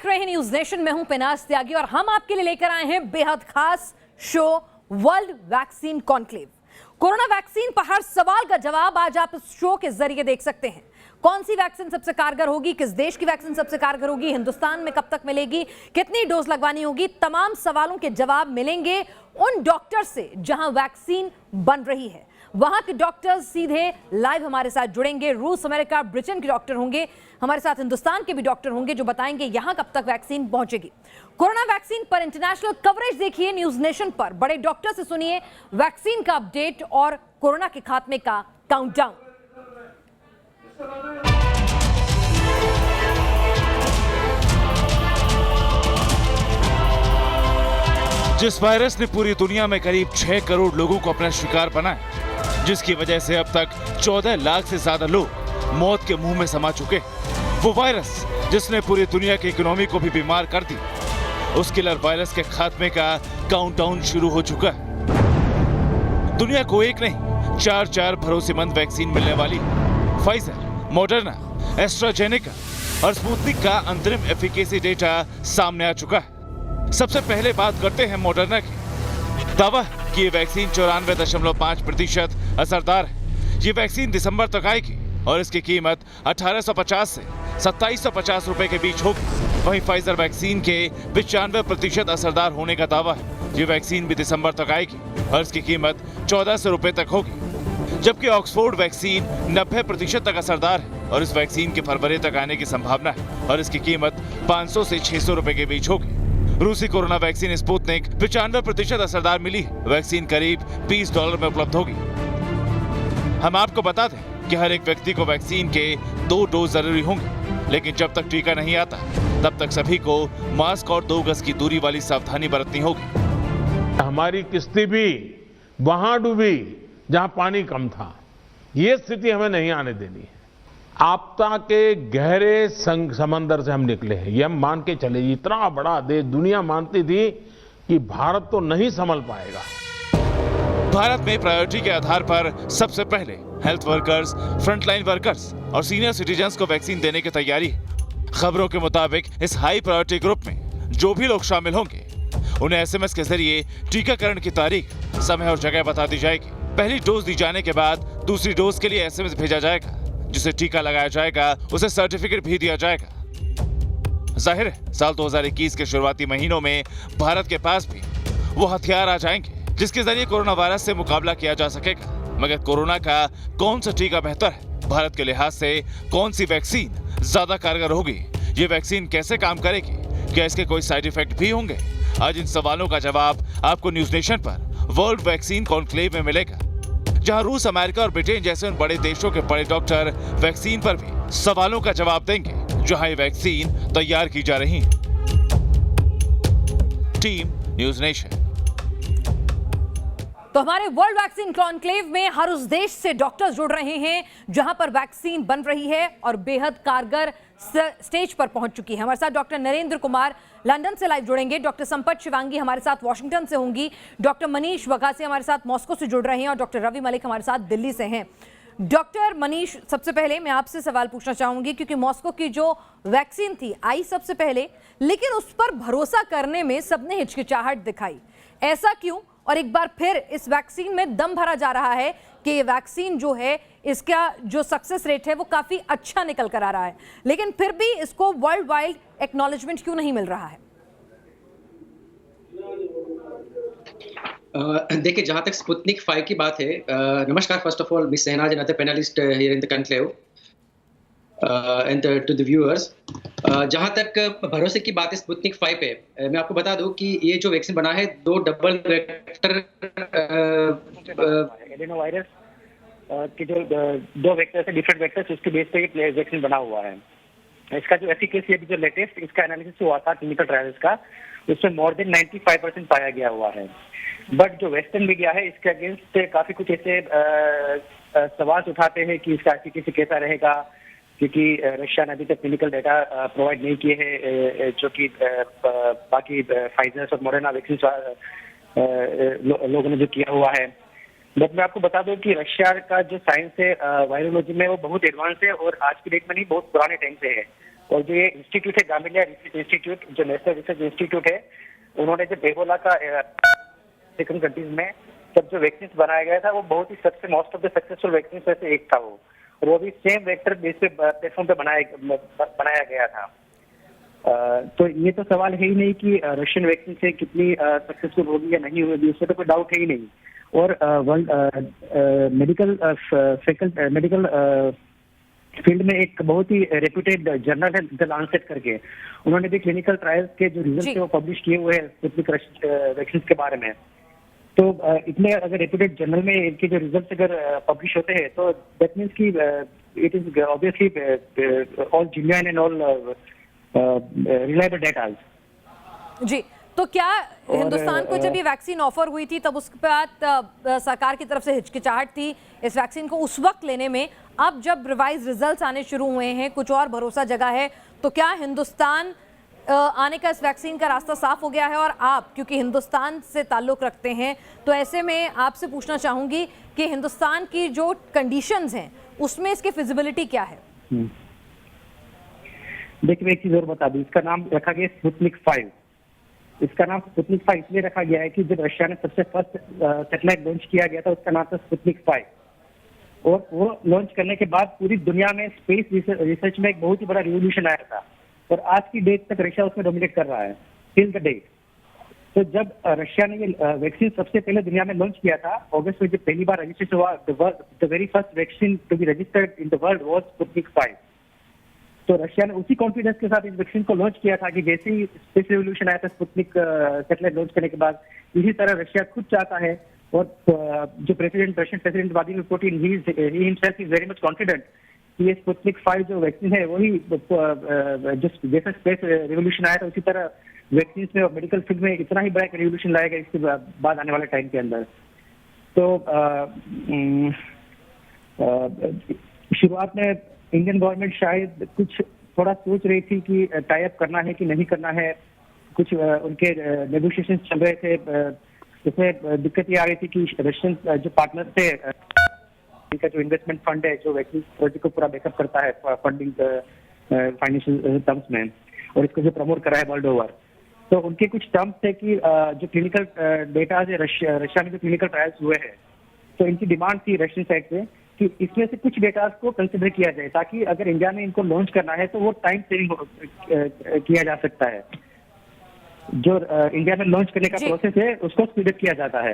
देख रहे हैं न्यूज नेशन में हूं पिनास त्यागी और हम आपके लिए लेकर आए हैं बेहद खास show world vaccine conclave. Corona vaccine पर हर सवाल का जवाब आज आप इस शो के जरिए देख सकते हैं। कौन सी वैक्सीन सबसे कारगर होगी, किस देश की वैक्सीन सबसे कारगर होगी, हिंदुस्तान में कब तक मिलेगी, कितनी डोज लगवानी होगी, तमाम सवालों के जवाब मिलेंगे उन डॉक्टर से जहां वैक्सीन बन रही है। वहां के डॉक्टर्स सीधे लाइव हमारे साथ जुड़ेंगे। रूस, अमेरिका, ब्रिटेन के डॉक्टर होंगे, हमारे साथ हिंदुस्तान के भी डॉक्टर होंगे जो बताएंगे यहां कब तक वैक्सीन पहुंचेगी। कोरोना वैक्सीन पर इंटरनेशनल कवरेज देखिए न्यूज नेशन पर। बड़े डॉक्टर से सुनिए वैक्सीन का अपडेट और कोरोना के खात्मे का काउंटडाउन। जिस वायरस ने पूरी दुनिया में करीब 6 करोड़ लोगों को अपना शिकार बनाया, जिसकी वजह से अब तक 14 लाख से ज्यादा लोग मौत के मुंह में समा चुके, वो वायरस जिसने पूरी दुनिया की इकोनॉमी को भी बीमार कर दी, उस किलर वायरस के खात्मे का काउंटडाउन शुरू हो चुका है। दुनिया को एक नहीं 4 भरोसेमंद वैक्सीन मिलने वाली। फाइजर, मॉडर्ना, एस्ट्राजेनेका और स्पुतनिक का अंतरिम एफिकेसी डेटा सामने आ चुका है। सबसे पहले बात करते हैं मॉडर्ना की। दावा कि ये वैक्सीन 94.5% असरदार है। ये वैक्सीन दिसंबर तक आएगी और इसकी कीमत 1850 से 2750 रुपए के बीच होगी। वहीं फाइजर वैक्सीन के 95% असरदार होने का दावा है। ये वैक्सीन भी दिसंबर तक आएगी और इसकी कीमत 1400 रुपए तक होगी। जबकि ऑक्सफोर्ड वैक्सीन 90% तक असरदार है और इस वैक्सीन के फरवरी तक आने की संभावना है और इसकी कीमत 500 से 600 रुपए के बीच होगी। रूसी कोरोना वैक्सीन स्पुतनिक 95% असरदार मिली। वैक्सीन करीब $20 में उपलब्ध होगी। हम आपको बता दें कि हर एक व्यक्ति को वैक्सीन के 2 डोज जरूरी होंगे, लेकिन जब तक टीका नहीं आता तब तक सभी को मास्क और 2 गज की दूरी वाली सावधानी बरतनी होगी। हमारी किश्ती भी वहां डूबी जहां पानी कम था। ये स्थिति हमें नहीं आने देनी है। आपदा के गहरे समंदर से हम निकले हैं, ये हम मान के चले। इतना बड़ा देश, दुनिया मानती थी कि भारत तो नहीं संभल पाएगा। भारत में प्रायोरिटी के आधार पर सबसे पहले हेल्थ वर्कर्स, फ्रंटलाइन वर्कर्स और सीनियर सिटीजन्स को वैक्सीन देने की तैयारी है। खबरों के मुताबिक इस हाई प्रायोरिटी ग्रुप में जो भी लोग शामिल होंगे उन्हें एसएमएस के जरिए टीकाकरण की तारीख, समय और जगह बता दी जाएगी। पहली डोज दी जाने के बाद दूसरी डोज के लिए एसएमएस भेजा जाएगा। जिसे टीका लगाया जाएगा उसे सर्टिफिकेट भी दिया जाएगा। जाहिर है साल 2021 के शुरुआती महीनों में भारत के पास भी वो हथियार आ जाएंगे जिसके जरिए कोरोना वायरस से मुकाबला किया जा सकेगा। मगर कोरोना का कौन सा टीका बेहतर है, भारत के लिहाज से कौन सी वैक्सीन ज्यादा कारगर होगी, ये वैक्सीन कैसे काम करेगी, क्या इसके कोई साइड इफेक्ट भी होंगे? आज इन सवालों का जवाब आपको न्यूज नेशन पर वर्ल्ड वैक्सीन कॉन्क्लेव में मिलेगा, जहां रूस, अमेरिका और ब्रिटेन जैसे उन बड़े देशों के बड़े डॉक्टर वैक्सीन पर भी सवालों का जवाब देंगे जहां ये वैक्सीन तैयार की जा रही है। Team news nation. तो हमारे वर्ल्ड वैक्सीन कॉन्क्लेव में हर उस देश से डॉक्टर्स जुड़ रहे हैं जहां पर वैक्सीन बन रही है और बेहद कारगर स्टेज पर पहुंच चुकी है। हमारे साथ डॉक्टर नरेंद्र कुमार लंदन से लाइव जुड़ेंगे, डॉक्टर संपत शिवांगी हमारे साथ वॉशिंगटन से होंगी, डॉक्टर मनीष वगासी हमारे साथ मॉस्को से जुड़ रहे हैं और डॉक्टर रवि मलिक हमारे साथ दिल्ली से हैं। डॉक्टर मनीष, सबसे पहले मैं आपसे सवाल पूछना चाहूंगी क्योंकि मॉस्को की जो वैक्सीन थी आई सबसे पहले, लेकिन उस पर भरोसा करने में सबने हिचकिचाहट दिखाई। ऐसा क्यों? और एक बार फिर इस वैक्सीन में दम भरा जा रहा है कि ये वैक्सीन जो है इसका जो सक्सेस रेट है वो काफी अच्छा निकल कर आ रहा है, लेकिन फिर भी इसको वर्ल्ड वाइड एक्नॉलेजमेंट क्यों नहीं मिल रहा है? देखिए, जहां तक स्पुतनिक 5 की बात है, नमस्कार first of all miss Shahnaz and other panelists here in the conclave and to the viewers. जहां तक भरोसे की बात है स्पुतनिक 5 पे, मैं आपको बता दूं कि ये जो वैक्सीन बना है 2 डबल वेक्टर एडेनोवायरस के जो 2 वेक्टर है, डिफरेंट वेक्टर्स, उसके बेस पे ये वैक्सीन बना हुआ है। इसका जो एफिकेसी अभी जो लेटेस्ट इसका एनालिसिस हुआ था क्लिनिकल ट्रायल्स का, उसमें मोर देन 95% पाया गया हुआ है। बट जो वेस्टर्न मीडिया है इसके अगेंस्ट काफी कुछ ऐसे सवाल उठाते हैं कि इसका एफिकेसी कैसा रहेगा, क्योंकि रशिया ने अभी तक क्लिनिकल डेटा प्रोवाइड नहीं किए हैं जो कि बाकी फाइजर और मॉडर्ना वैक्सीन लोगों ने जो किया हुआ है। बट मैं आपको बता दूं कि रशिया का जो साइंस है वायरोलॉजी में वो बहुत एडवांस है और आज की डेट में नहीं, बहुत पुराने टाइम से है। और जो ये इंस्टीट्यूट है गामिलिया रिसर्च इंस्टीट्यूट, जो नेशनल रिसर्च इंस्टीट्यूट है, उन्होंने जब एबोला का अफ्रीकन कंट्रीज में जब जो वैक्सीन बनाया गया था, वो बहुत ही सबसे most of the successful vaccine में से एक था वो, और वो भी सेम वेक्टर बेस पे प्लेटफॉर्म पे बनाया गया था। तो ये तो सवाल है ही नहीं कि रशियन वैक्सीन से कितनी सक्सेसफुल होगी या नहीं होगी, उसमें तो कोई डाउट है ही नहीं। और मेडिकल फील्ड में एक बहुत ही रेप्यूटेड जर्नल है द लांसेट करके, उन्होंने भी क्लिनिकल ट्रायल्स के जो रिजल्ट वो पब्लिश किए हुए हैं स्पुतनिक वैक्सीन के बारे में। तो इतने अगर रेप्यूटेड जर्नल में इनके जो रिजल्ट अगर पब्लिश होते हैं, तो दैट मीन्स कि it is obviously all genuine and all reliable data. जी, तो क्या हिंदुस्तान को जब ये वैक्सीन ऑफर हुई थी तब उसके बाद सरकार की तरफ से हिचकिचाहट थी इस वैक्सीन को उस वक्त लेने में? अब जब रिवाइज रिजल्ट्स आने शुरू हुए हैं, कुछ और भरोसा जगा है, तो क्या हिंदुस्तान आने का इस वैक्सीन का रास्ता साफ हो गया है? और आप क्योंकि हिंदुस्तान से ताल्लुक रखते हैं, तो ऐसे में आपसे पूछना चाहूंगी कि हिंदुस्तान की जो कंडीशंस हैं उसमें इसकी फिजिबिलिटी क्या है? देखिए, एक चीज और बता दूं, इसका नाम रखा गया स्पुतनिक 5। इसका नाम स्पुतनिक 5 इसलिए रखा गया है कि जब रशिया ने सबसे फर्स्ट सैटेलाइट लॉन्च किया गया था, उसका नाम था स्पुतनिक 5, और वो लॉन्च करने के बाद पूरी दुनिया में स्पेस रिसर्च में एक बहुत ही बड़ा रिवोल्यूशन आया था, और आज की डेट तक रशिया उसमें डोमिनेट कर रहा है टिल द डेट। तो जब रशिया ने ये वैक्सीन सबसे पहले दुनिया में लॉन्च किया था, अगस्त में जब पहली बार रजिस्ट्रेशन हुआ, the very first vaccine to be registered in the world was Sputnik 5। तो रशिया ने उसी कॉन्फिडेंस के साथ इस वैक्सीन को लॉन्च किया था कि जैसे ही स्पेस रिवोल्यूशन आया था स्पुतनिक सैटेलाइट लॉन्च करने के बाद, इसी तरह रशिया खुद चाहता है, और जो Russian president Vladimir Putin he himself is very much confident कि ये स्पुतनिक 5 जो वैक्सीन है वही जैसे स्पेस रिवोल्यूशन आया था, उसी तरह वैक्सीन में और मेडिकल फील्ड में इतना ही बड़ा एक रिवोल्यूशन लाएगा इसके बाद आने वाले टाइम के अंदर। तो शुरुआत में इंडियन गवर्नमेंट शायद कुछ थोड़ा सोच रही थी कि टाई अप करना है कि नहीं करना है, कुछ उनके नेगोशिएशन चल रहे थे। इसमें दिक्कत ये आ रही थी कि रशियन जो पार्टनर थे, इनका जो इन्वेस्टमेंट फंड है जो वैक्सीन प्रोजेक्ट को पूरा बैकअप करता है फंडिंग फाइनेंशियल टर्म्स में, और इसको जो प्रमोट करा है वर्ल्ड ओवर, तो उनके कुछ टर्म्स थे कि जो क्लिनिकल डेटा है रशिया में जो क्लिनिकल ट्रायल्स हुए हैं, तो इनकी डिमांड थी रशियन साइड से कि इसमें से कुछ डेटा को कंसिडर किया जाए, ताकि अगर इंडिया में इनको लॉन्च करना है तो वो टाइम सेविंग किया जा सकता है। जो इंडिया में लॉन्च करने का प्रोसेस है उसको स्पीड अप किया जाता है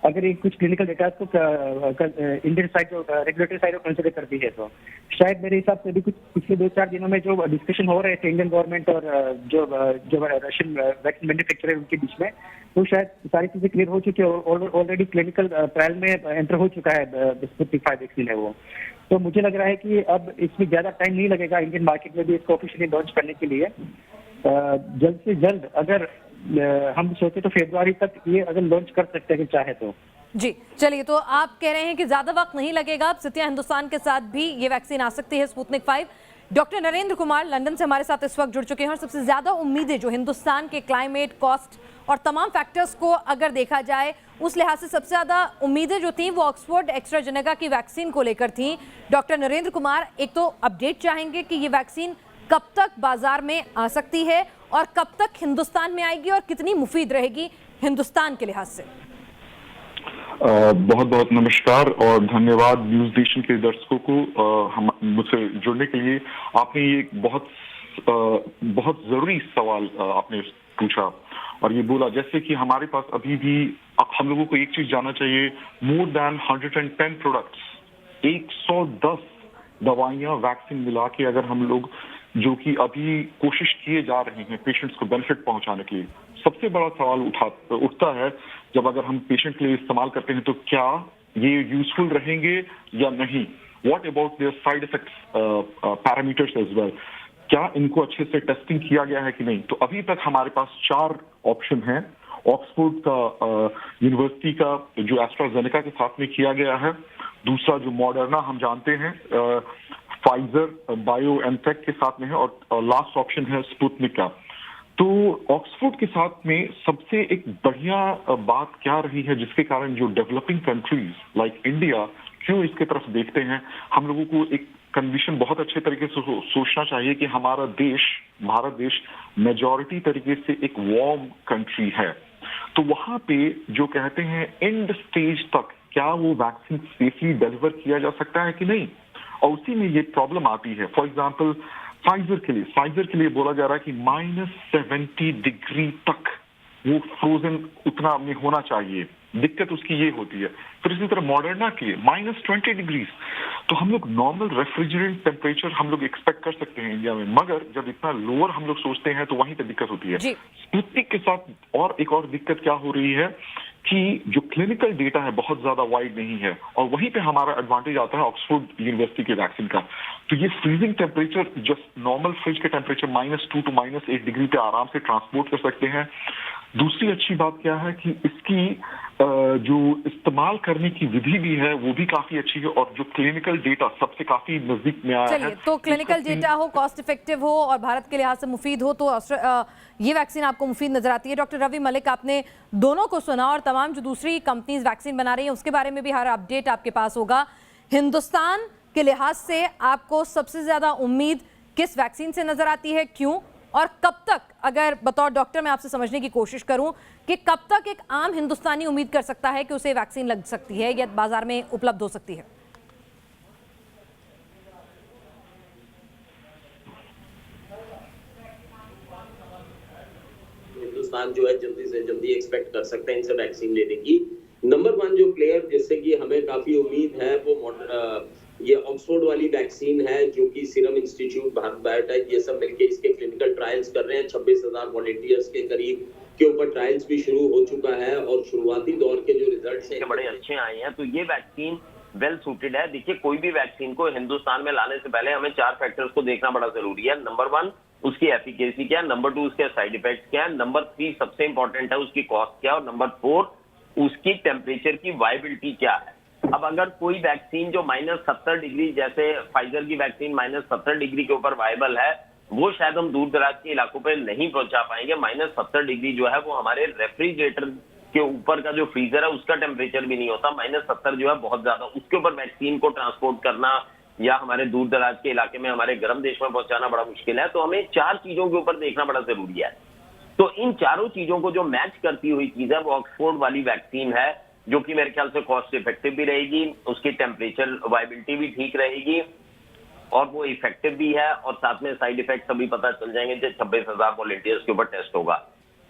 अगर ये कुछ क्लिनिकल डेटा को इंडियन साइड जो रेगुलेटरी साइड को कंसिडर करती है। तो शायद मेरे हिसाब से भी कुछ पिछले 2-4 दिनों में जो डिस्कशन हो रहे थे इंडियन गवर्नमेंट और जो रशियन वैक्सीन मैन्युफैक्चरर उनके बीच में, तो शायद सारी चीजें क्लियर हो चुकी है। ऑलरेडी क्लिनिकल ट्रायल में एंटर हो चुका है स्पुतनिक 5 वैक्सीन है वो। तो मुझे लग रहा है कि अब इसमें ज्यादा टाइम नहीं लगेगा इंडियन मार्केट में भी इसको ऑफिशियली लॉन्च करने के लिए। जल्द से जल्द अगर हम सोचे तो फरवरी तक ये अगर लॉन्च कर सकते हैं चाहे तो। जी चलिए, तो आप कह रहे हैं कि ज्यादा वक्त नहीं लगेगा, अब स्थितियां हिंदुस्तान के साथ भी ये वैक्सीन आ सकती है Sputnik 5। Doctor Narendra Kumar London से हमारे साथ इस वक्त जुड़ चुके हैं, और सबसे ज्यादा उम्मीदें जो हिंदुस्तान के क्लाइमेट, कॉस्ट और तमाम फैक्टर्स को अगर देखा जाए उस लिहाज से सबसे ज्यादा उम्मीदें जो थी वो ऑक्सफोर्ड एस्ट्राजेनेका की वैक्सीन को लेकर थी। डॉक्टर नरेंद्र कुमार, एक तो अपडेट चाहेंगे कि ये वैक्सीन कब तक बाजार में आ सकती है और कब तक हिंदुस्तान में आएगी और कितनी मुफीद रहेगी हिंदुस्तान के लिहाज से? बहुत बहुत नमस्कार और धन्यवाद न्यूज नेशन के दर्शकों को मुझसे जुड़ने के लिए। आपने ये बहुत जरूरी सवाल आपने पूछा और ये बोला जैसे कि हमारे पास अभी भी हम लोगों को एक चीज जानना चाहिए, मोर देन 110 प्रोडक्ट्स, 110 दवाइयां वैक्सीन मिला के अगर हम लोग जो कि अभी कोशिश किए जा रहे हैं पेशेंट्स को बेनिफिट पहुंचाने के लिए, सबसे बड़ा सवाल उठता है जब अगर हम पेशेंट के लिए इस्तेमाल करते हैं तो क्या ये यूजफुल रहेंगे या नहीं। What about their side effects parameters as well, क्या इनको अच्छे से टेस्टिंग किया गया है कि नहीं। तो अभी तक हमारे पास 4 ऑप्शन हैं। ऑक्सफोर्ड का यूनिवर्सिटी का जो एस्ट्राजेनेका के साथ में किया गया है, दूसरा जो मॉडर्ना हम जानते हैं फाइजर बायोएनटेक के साथ में है, और लास्ट ऑप्शन है स्पुतनिक का। तो ऑक्सफोर्ड के साथ में सबसे एक बढ़िया बात क्या रही है जिसके कारण जो डेवलपिंग कंट्रीज लाइक इंडिया क्यों इसके तरफ देखते हैं, हम लोगों को एक कंडीशन बहुत अच्छे तरीके से सोचना चाहिए कि हमारा देश, भारत देश मेजॉरिटी तरीके से एक वार्म कंट्री है। तो वहां पे जो कहते हैं एंड स्टेज तक क्या वो वैक्सीन सेफली डिलीवर किया जा सकता है कि नहीं, और उसी में ये प्रॉब्लम आती है। फॉर एग्जांपल फाइजर के लिए बोला जा रहा है कि -70 डिग्री तक वो फ्रोजन उतना में होना चाहिए, दिक्कत उसकी ये होती है। फिर इसी तरह मॉडर्ना के लिए -20 डिग्री, तो हम लोग नॉर्मल रेफ्रिजरेंट टेम्परेचर हम लोग एक्सपेक्ट कर सकते हैं इंडिया में, मगर जब इतना लोअर हम लोग सोचते हैं तो वहीं पे दिक्कत होती है। स्पुतनिक के साथ और एक और दिक्कत क्या हो रही है कि जो क्लिनिकल डेटा है बहुत ज्यादा वाइड नहीं है, और वहीं पे हमारा एडवांटेज आता है ऑक्सफोर्ड यूनिवर्सिटी के वैक्सीन का। तो ये freezing temperature just normal fridge के टेम्परेचर -2 to -8 डिग्री पे आराम से ट्रांसपोर्ट कर सकते हैं। दूसरी अच्छी बात क्या है कि इसकी जो इस्तेमाल करने की विधि भी है वो भी काफी अच्छी है, और जो क्लिनिकल डेटा सबसे काफी नजदीक में आया है। तो क्लिनिकल डेटा हो, कॉस्ट इफेक्टिव हो और भारत के लिहाज से मुफीद हो, तो ये वैक्सीन आपको मुफीद नजर आती है। डॉक्टर रवि मलिक, आपने दोनों को सुना और तमाम जो दूसरी कंपनीज वैक्सीन बना रही हैं उसके बारे में भी हर अपडेट आपके पास होगा। हिंदुस्तान के लिहाज से आपको सबसे ज्यादा उम्मीद किस वैक्सीन से नजर आती है, क्यों, और कब तक, अगर बतौर डॉक्टर मैं आपसे समझने की कोशिश करूं कि कब तक एक आम हिंदुस्तानी उम्मीद कर सकता है कि उसे वैक्सीन लग सकती है या बाजार में उपलब्ध हो सकती है? हिंदुस्तान जो है जल्दी से जल्दी एक्सपेक्ट कर सकते हैं इनसे वैक्सीन लेने की। नंबर 1 जो प्लेयर जिससे कि हमें काफी उम्मीद है वो ये ऑक्सफोर्ड वाली वैक्सीन है, जो कि सीरम इंस्टीट्यूट, भारत बायोटेक, ये सब मिलके इसके क्लिनिकल ट्रायल्स कर रहे हैं। 26,000 वॉलंटियर्स के करीब के ऊपर ट्रायल्स भी शुरू हो चुका है, और शुरुआती दौर के जो रिजल्ट्स हैं बड़े अच्छे आए हैं। तो ये वैक्सीन वेल सूटेड है। देखिए, कोई भी वैक्सीन को हिंदुस्तान में लाने से पहले हमें 4 फैक्टर्स को देखना बड़ा जरूरी है। नंबर 1 उसकी एफिकेसी क्या है, नंबर 2 उसके साइड इफेक्ट्स क्या है, नंबर 3 सबसे इंपॉर्टेंट है उसकी कॉस्ट क्या है, और नंबर 4 उसकी टेम्परेचर की वायबिलिटी क्या है। अब अगर कोई वैक्सीन जो -70 डिग्री, जैसे फाइजर की वैक्सीन -70 डिग्री के ऊपर वायबल है, वो शायद हम दूर दराज के इलाकों पे नहीं पहुंचा पाएंगे। -70 डिग्री जो है वो हमारे रेफ्रिजरेटर के ऊपर का जो फ्रीजर है उसका टेम्परेचर भी नहीं होता। -70 जो है बहुत ज्यादा, उसके ऊपर वैक्सीन को ट्रांसपोर्ट करना या हमारे दूर दराज के इलाके में, हमारे गर्म देश में पहुंचाना बड़ा मुश्किल है। तो हमें 4 चीजों के ऊपर देखना बड़ा जरूरी है। तो इन चारों चीजों को जो मैच करती हुई चीज है वो ऑक्सफोर्ड वाली वैक्सीन है, जो कि मेरे ख्याल से कॉस्ट इफेक्टिव भी रहेगी, उसकी टेम्परेचर वायबिलिटी भी ठीक रहेगी, और वो इफेक्टिव भी है, और साथ में साइड इफेक्ट अभी पता चल जाएंगे जब 26,000 वॉलंटियर्स के ऊपर टेस्ट होगा।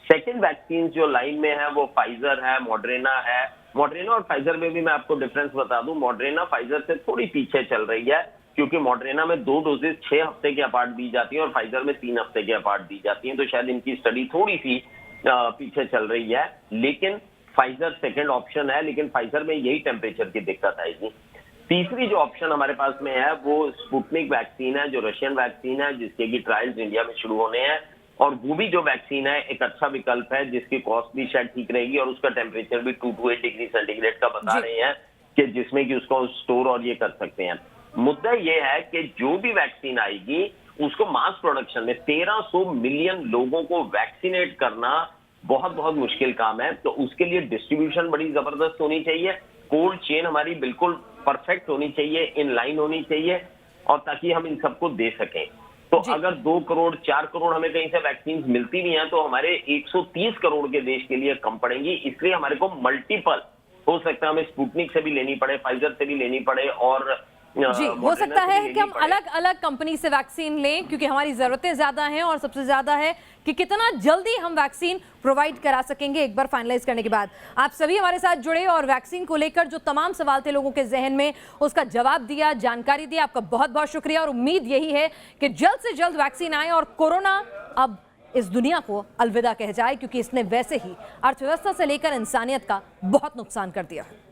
सेकंड वैक्सीन जो लाइन में है वो फाइजर है, मॉडर्ना है। मॉडर्ना और फाइजर में भी मैं आपको डिफरेंस बता दूं, मॉडर्ना फाइजर से थोड़ी पीछे चल रही है, क्योंकि मॉडर्ना में 2 डोजेज 6 हफ्ते के अपार्ट दी जाती है और फाइजर में 3 हफ्ते के अपार्ट दी जाती है। तो शायद इनकी स्टडी थोड़ी सी पीछे चल रही है, लेकिन फाइजर सेकंड ऑप्शन है, लेकिन फाइजर में यही टेम्परेचर की दिक्कत आएगी। तीसरी जो ऑप्शन हमारे पास में है वो स्पुतनिक वैक्सीन है, जो रशियन वैक्सीन है, जिसके की ट्रायल्स इंडिया में शुरू होने हैं, और वो भी जो वैक्सीन है एक अच्छा विकल्प है, जिसकी कॉस्ट भी शायद ठीक रहेगी, और उसका टेम्परेचर भी 2 to 8 डिग्री सेंटीग्रेड का बता रहे हैं, कि जिसमें कि उसको स्टोर और ये कर सकते हैं। मुद्दा ये है कि जो भी वैक्सीन आएगी उसको मास प्रोडक्शन में 1300 मिलियन लोगों को वैक्सीनेट करना बहुत बहुत मुश्किल काम है। तो उसके लिए डिस्ट्रीब्यूशन बड़ी जबरदस्त होनी चाहिए, कोल्ड चेन हमारी बिल्कुल परफेक्ट होनी चाहिए, इन लाइन होनी चाहिए, और ताकि हम इन सबको दे सकें। तो अगर 2 करोड़ 4 करोड़ हमें कहीं से वैक्सीन मिलती भी हैं तो हमारे 130 करोड़ के देश के लिए कम पड़ेंगी। इसलिए हमारे को मल्टीपल हो सकता है, हमें स्पुतनिक से भी लेनी पड़े, फाइजर से भी लेनी पड़े, और जी हो सकता है कि हम अलग अलग कंपनी से वैक्सीन लें, क्योंकि हमारी जरूरतें ज्यादा हैं, और सबसे ज्यादा है कि कितना जल्दी हम वैक्सीन प्रोवाइड करा सकेंगे एक बार फाइनलाइज करने के बाद। आप सभी हमारे साथ जुड़े और वैक्सीन को लेकर जो तमाम सवाल थे लोगों के जहन में उसका जवाब दिया, जानकारी दी, आपका बहुत बहुत शुक्रिया। और उम्मीद यही है कि जल्द से जल्द वैक्सीन आए और कोरोना अब इस दुनिया को अलविदा कह जाए, क्योंकि इसने वैसे ही अर्थव्यवस्था से लेकर इंसानियत का बहुत नुकसान कर दिया है।